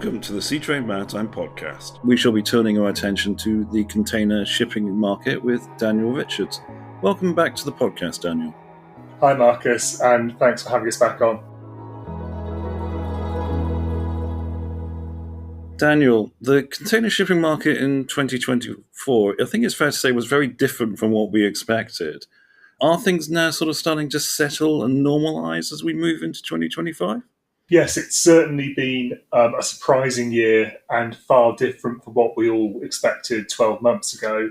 Welcome to the Seatrade Maritime Podcast. We shall be turning our attention to the container shipping market with Daniel Richards. Welcome back to the podcast, Daniel. Hi, Marcus, and thanks for having us back on. Daniel, the container shipping market in 2024, I think it's fair to say, was very different from what we expected. Are things now sort of starting to settle and normalise as we move into 2025? Yes, it's certainly been a surprising year and far different from what we all expected 12 months ago.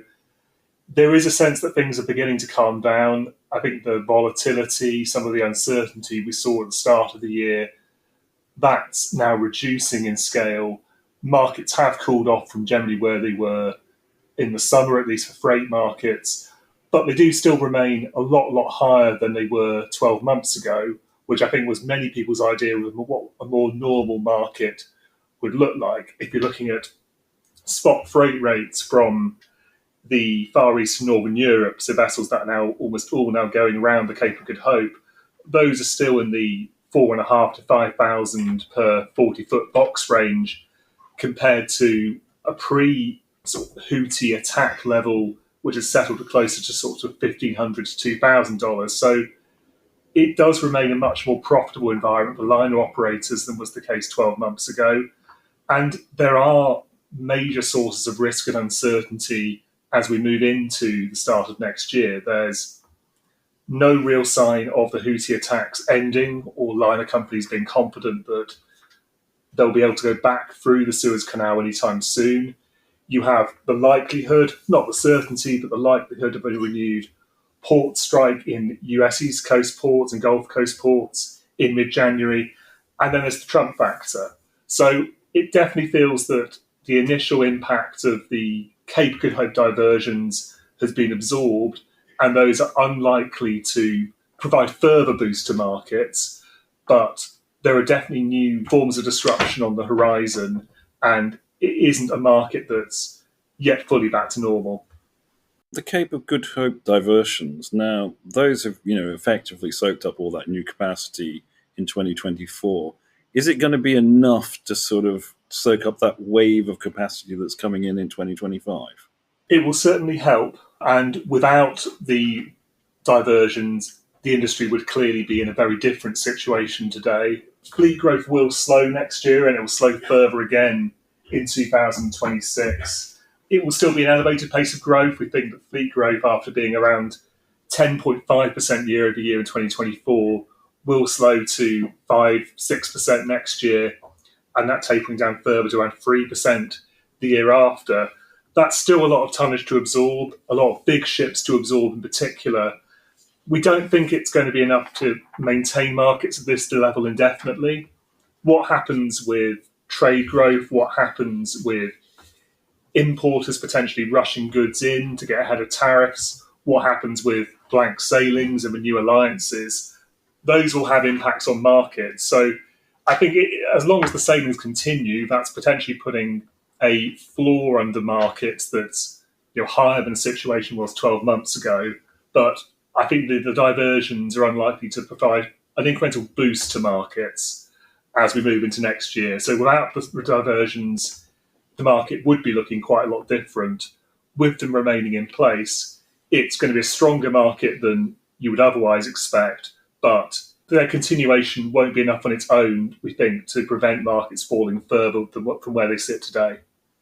There is a sense that things are beginning to calm down. I think the volatility, some of the uncertainty we saw at the start of the year, that's now reducing in scale. Markets have cooled off from generally where they were in the summer, at least for freight markets, but they do still remain a lot higher than they were 12 months ago, which I think was many people's idea of what a more normal market would look like. If you're looking at spot freight rates from the Far East and Northern Europe, so vessels that are now almost all now going around the Cape of Good Hope, those are still in the 4,500 to 5,000 per 40-foot box range, compared to a pre-Houthi attack level, which has settled closer to sort of $1,500 to $2,000. So it does remain a much more profitable environment for liner operators than was the case 12 months ago. And there are major sources of risk and uncertainty as we move into the start of next year. There's no real sign of the Houthi attacks ending or liner companies being confident that they'll be able to go back through the Suez Canal anytime soon. You have the likelihood, not the certainty, but the likelihood of a renewed port strike in US East Coast ports and Gulf Coast ports in mid-January. And then there's the Trump factor. So it definitely feels that the initial impact of the Cape Good Hope diversions has been absorbed, and those are unlikely to provide further boost to markets. But there are definitely new forms of disruption on the horizon, and it isn't a market that's yet fully back to normal. The Cape of Good Hope diversions, now those have, effectively soaked up all that new capacity in 2024. Is it going to be enough to sort of soak up that wave of capacity that's coming in 2025? It will certainly help. And without the diversions, the industry would clearly be in a very different situation today. Fleet growth will slow next year, and it will slow further again in 2026. It will still be an elevated pace of growth. We think that fleet growth, after being around 10.5% year over year in 2024, will slow to 5-6% next year, and that tapering down further to around 3% the year after. That's still a lot of tonnage to absorb, a lot of big ships to absorb in particular. We don't think it's going to be enough to maintain markets at this level indefinitely. What happens with trade growth? What happens with importers potentially rushing goods in to get ahead of tariffs? What happens with blank sailings and the new alliances? Those will have impacts on markets. So I think as long as the sailings continue, that's potentially putting a floor under markets that's higher than the situation was 12 months ago. But I think the diversions are unlikely to provide an incremental boost to markets as we move into next year. So without the diversions, the market would be looking quite a lot different. With them remaining in place, it's going to be a stronger market than you would otherwise expect, but their continuation won't be enough on its own, we think, to prevent markets falling further from where they sit today.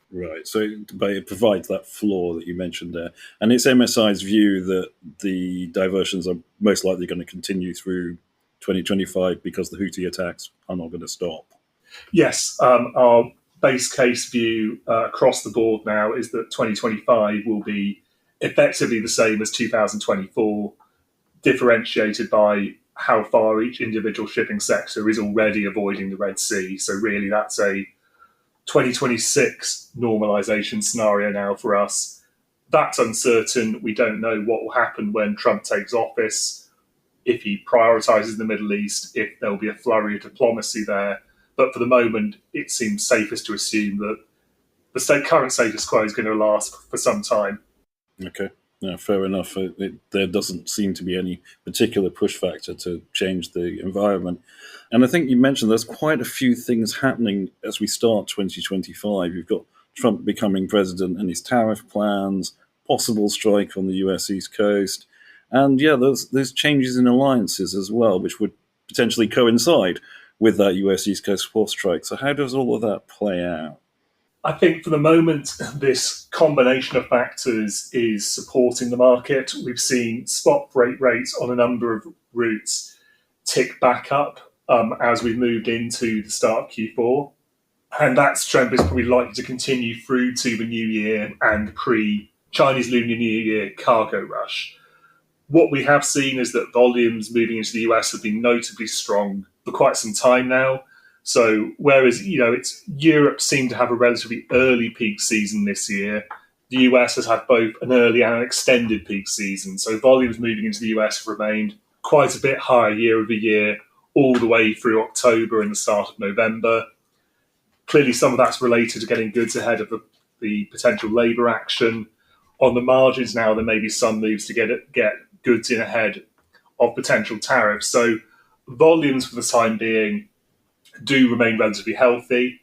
Right, so it provides that floor that you mentioned there. And it's MSI's view that the diversions are most likely going to continue through 2025 because the Houthi attacks are not going to stop. Yes, our base case view across the board now is that 2025 will be effectively the same as 2024, differentiated by how far each individual shipping sector is already avoiding the Red Sea. So really that's a 2026 normalization scenario now for us. That's uncertain. We don't know what will happen when Trump takes office, if he prioritizes the Middle East, if there'll be a flurry of diplomacy there. But for the moment, it seems safest to assume that the current status quo is going to last for some time. Okay. Yeah, fair enough. There doesn't seem to be any particular push factor to change the environment. And I think you mentioned there's quite a few things happening as we start 2025. You've got Trump becoming president and his tariff plans, possible strike on the US East Coast. And yeah, there's changes in alliances as well, which would potentially coincide with that US East Coast force strike. So how does all of that play out? I think for the moment, this combination of factors is supporting the market. We've seen spot freight rates on a number of routes tick back up as we've moved into the start of Q4. And that trend is probably likely to continue through to the new year and pre-Chinese Lunar New Year cargo rush. What we have seen is that volumes moving into the US have been notably strong for quite some time now. So whereas, it's Europe seemed to have a relatively early peak season this year, the US has had both an early and an extended peak season. So volumes moving into the US have remained quite a bit higher year over year, all the way through October and the start of November. Clearly, some of that's related to getting goods ahead of the potential labour action. On the margins now, there may be some moves to get goods in ahead of potential tariffs. So volumes for the time being do remain relatively healthy.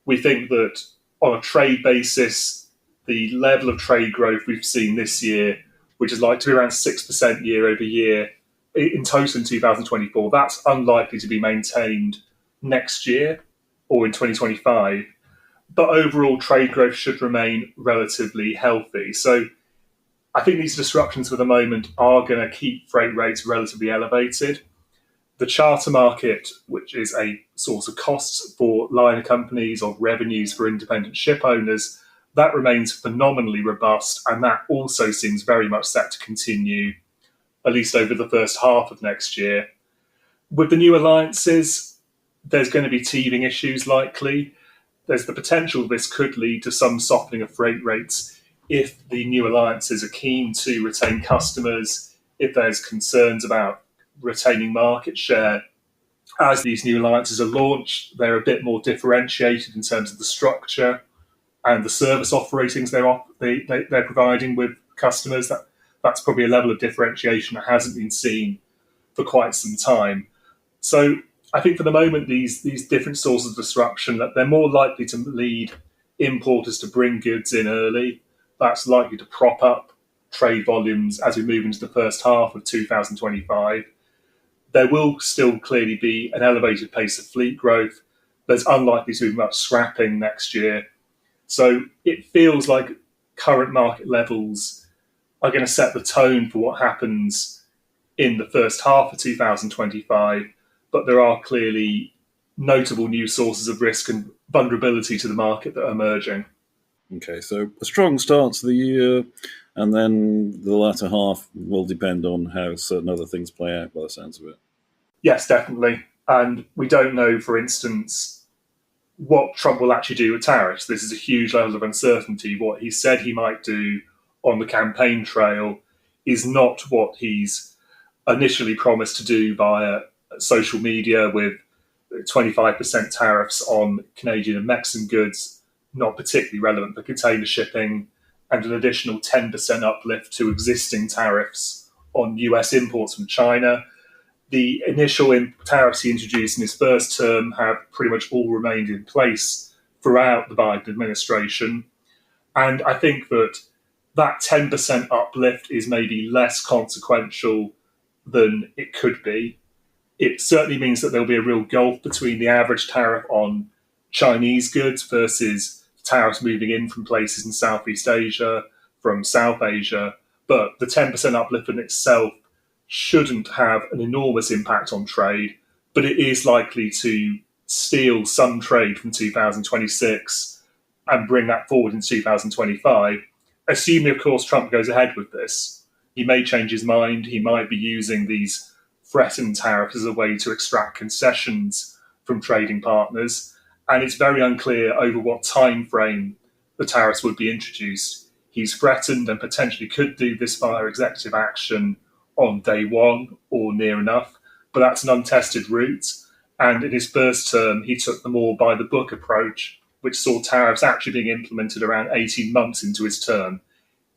We think that on a trade basis, the level of trade growth we've seen this year, which is likely to be around 6% year over year in total in 2024, that's unlikely to be maintained next year or in 2025. But overall, trade growth should remain relatively healthy. So I think these disruptions for the moment are going to keep freight rates relatively elevated. The charter market, which is a source of costs for liner companies or revenues for independent ship owners, that remains phenomenally robust, and that also seems very much set to continue, at least over the first half of next year. With the new alliances, there's going to be teething issues likely. There's the potential this could lead to some softening of freight rates if the new alliances are keen to retain customers, if there's concerns about retaining market share. As these new alliances are launched, they're a bit more differentiated in terms of the structure and the service offerings they're providing with customers. That's probably a level of differentiation that hasn't been seen for quite some time. So I think for the moment, these different sources of disruption, that they're more likely to lead importers to bring goods in early. That's likely to prop up trade volumes as we move into the first half of 2025. There will still clearly be an elevated pace of fleet growth. There's unlikely to be much scrapping next year. So it feels like current market levels are going to set the tone for what happens in the first half of 2025. But there are clearly notable new sources of risk and vulnerability to the market that are emerging. Okay, so a strong start to the year, and then the latter half will depend on how certain other things play out by the sounds of it. Yes, definitely. And we don't know, for instance, what Trump will actually do with tariffs. This is a huge level of uncertainty. What he said he might do on the campaign trail is not what he's initially promised to do via social media, with 25% tariffs on Canadian and Mexican goods, not particularly relevant for container shipping, and an additional 10% uplift to existing tariffs on US imports from China. The initial tariffs he introduced in his first term have pretty much all remained in place throughout the Biden administration. And I think that 10% uplift is maybe less consequential than it could be. It certainly means that there'll be a real gulf between the average tariff on Chinese goods versus tariffs moving in from places in Southeast Asia, from South Asia. But the 10% uplift in itself shouldn't have an enormous impact on trade, but it is likely to steal some trade from 2026 and bring that forward in 2025, assuming, of course, Trump goes ahead with this. He may change his mind. He might be using these threatened tariffs as a way to extract concessions from trading partners, and it's very unclear over what time frame the tariffs would be introduced. He's threatened and potentially could do this via executive action on day one or near enough, but that's an untested route. And in his first term, he took the more by-the-book approach, which saw tariffs actually being implemented around 18 months into his term.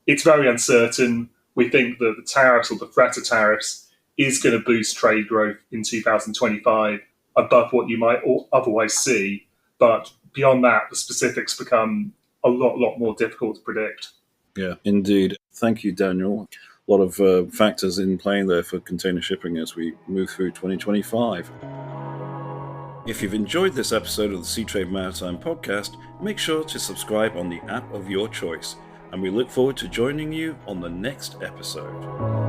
It's very uncertain. we think that the tariffs or the threat of tariffs is going to boost trade growth in 2025 above what you might otherwise see. But beyond that, the specifics become a lot more difficult to predict. Yeah, indeed. Thank you, Daniel. A lot of factors in playing there for container shipping as we move through 2025. If you've enjoyed this episode of the Seatrade Maritime Podcast, make sure to subscribe on the app of your choice, and we look forward to joining you on the next episode.